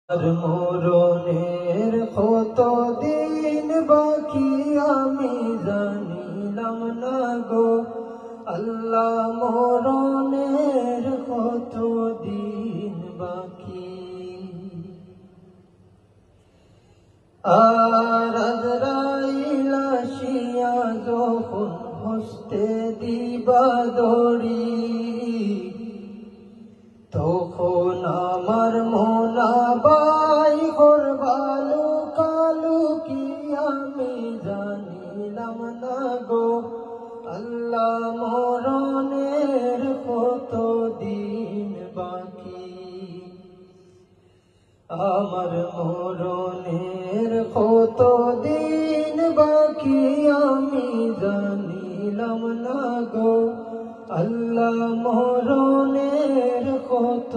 আর মরণের কত দিন বাকি আমি জানিলাম না গো আল্লাহ, মরণের কত দিন বাকি। আর আজরাইল আসিয়া যখন হস্তে দিবা দড়ি, তখন আমার মোনাবাই করবালু কালু কি আমি জানিলাম না গো আল্লাহ, মরণের কত দিন বাকি। আমার মরণের কত দিন বাকি আমি জানিলাম না গো আল্লাহ, মরণের কত